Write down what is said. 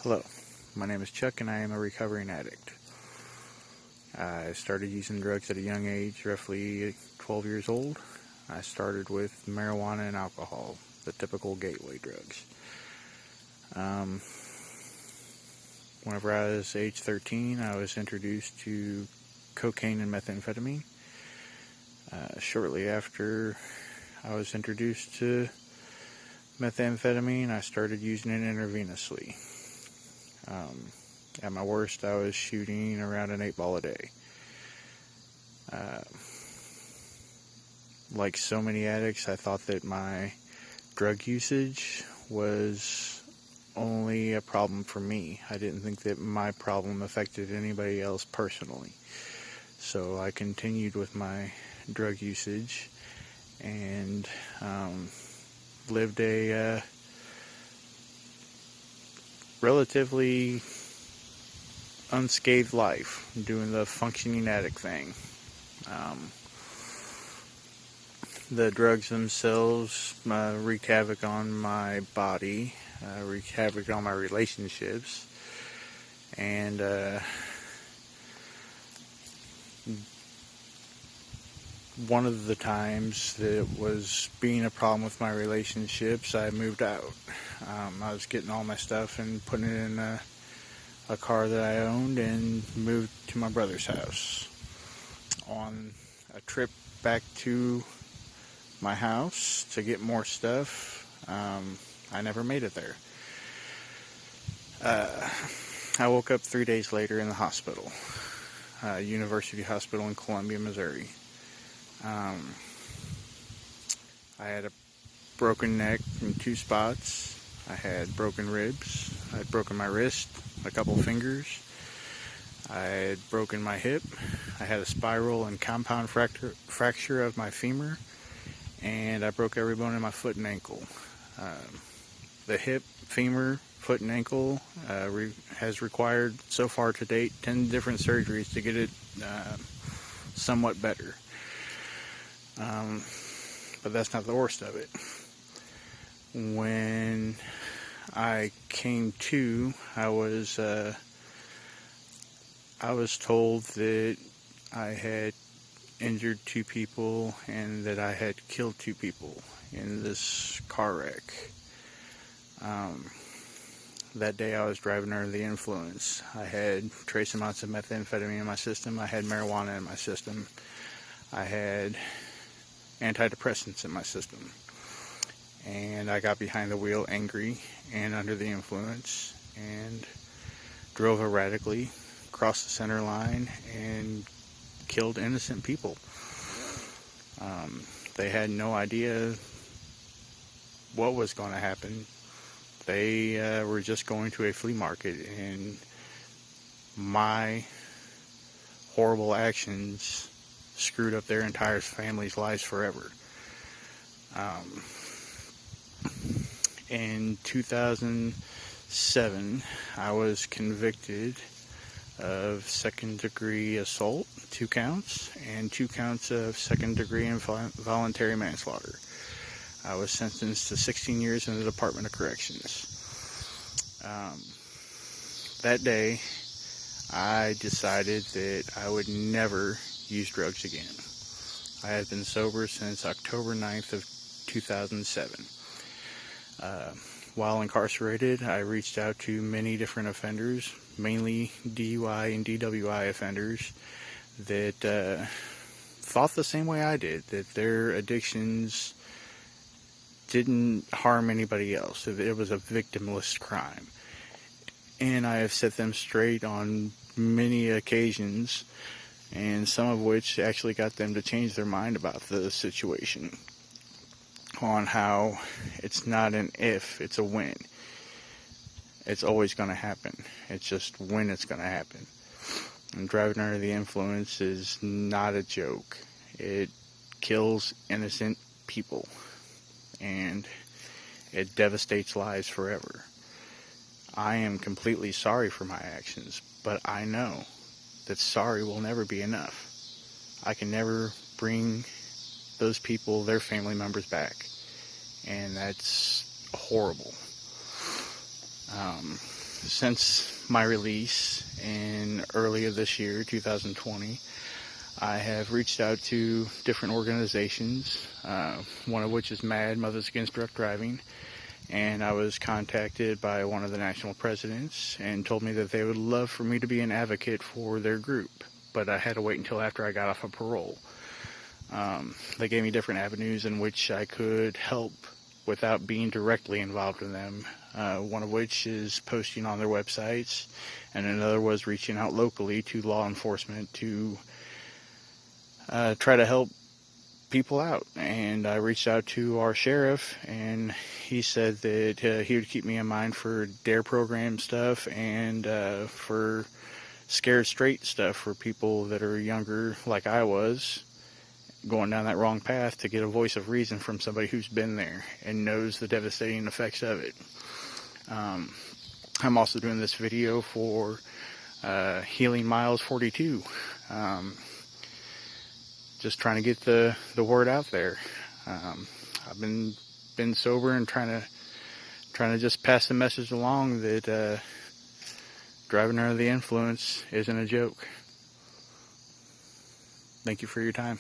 Hello, my name is Chuck and I am a recovering addict. I started using drugs at a young age, roughly 12 years old. I started with marijuana and alcohol, the typical gateway drugs. Whenever I was age 13, I was introduced to cocaine and methamphetamine. Shortly after I was introduced to methamphetamine, I started using it intravenously. At my worst, I was shooting around an 8-ball a day. Like so many addicts, I thought that my drug usage was only a problem for me. I didn't think that my problem affected anybody else personally. So I continued with my drug usage and lived a relatively unscathed life, doing the functioning addict thing. The drugs themselves wreaked havoc on my body, wreaked havoc on my relationships, and one of the times that it was being a problem with my relationships, I moved out. I was getting all my stuff and putting it in a car that I owned and moved to my brother's house. On a trip back to my house to get more stuff, I never made it there. I woke up 3 days later in the hospital, University Hospital in Columbia, Missouri. I had a broken neck in 2 spots. I had broken ribs. I had broken my wrist, a couple fingers. I had broken my hip. I had a spiral and compound fracture of my femur. And I broke every bone in my foot and ankle. The hip, femur, foot, and ankle has required, so far to date, 10 different surgeries to get it somewhat better. But that's not the worst of it. When I came to, I was told that I had injured 2 people and that I had killed 2 people in this car wreck. That day I was driving under the influence. I had trace amounts of methamphetamine in my system. I had marijuana in my system. I had antidepressants in my system. And I got behind the wheel angry and under the influence and drove erratically, crossed the center line, and killed innocent people. They had no idea what was going to happen. They were just going to a flea market, and my horrible actions screwed up their entire family's lives forever. In 2007, I was convicted of second-degree assault, 2 counts, and 2 counts of second-degree involuntary manslaughter. I was sentenced to 16 years in the Department of Corrections. That day, I decided that I would never use drugs again. I had been sober since October 9th of 2007. While incarcerated, I reached out to many different offenders, mainly DUI and DWI offenders, that thought the same way I did, that their addictions didn't harm anybody else, that it was a victimless crime. And I have set them straight on many occasions, and some of which actually got them to change their mind about the situation, on how it's not an if, it's a when. It's always going to happen. It's just when it's going to happen. And driving under the influence is not a joke. It kills innocent people. And it devastates lives forever. I am completely sorry for my actions, but I know that sorry will never be enough. I can never bring those people, their family members back. And that's horrible. since my release in earlier this year, 2020, I have reached out to different organizations, one of which is MAD, Mothers Against Drunk Driving, and I was contacted by one of the national presidents and told me that they would love for me to be an advocate for their group, but I had to wait until after I got off of parole. They gave me different avenues in which I could help without being directly involved in them, one of which is posting on their websites, and another was reaching out locally to law enforcement to try to help people out. And I reached out to our sheriff, and he said that he would keep me in mind for DARE program stuff and for Scared Straight stuff for people that are younger like I was, going down that wrong path, to get a voice of reason from somebody who's been there and knows the devastating effects of it. I'm also doing this video for Healing Miles 42. Just trying to get the word out there. I've been sober and trying to just pass the message along that driving under the influence isn't a joke. Thank you for your time.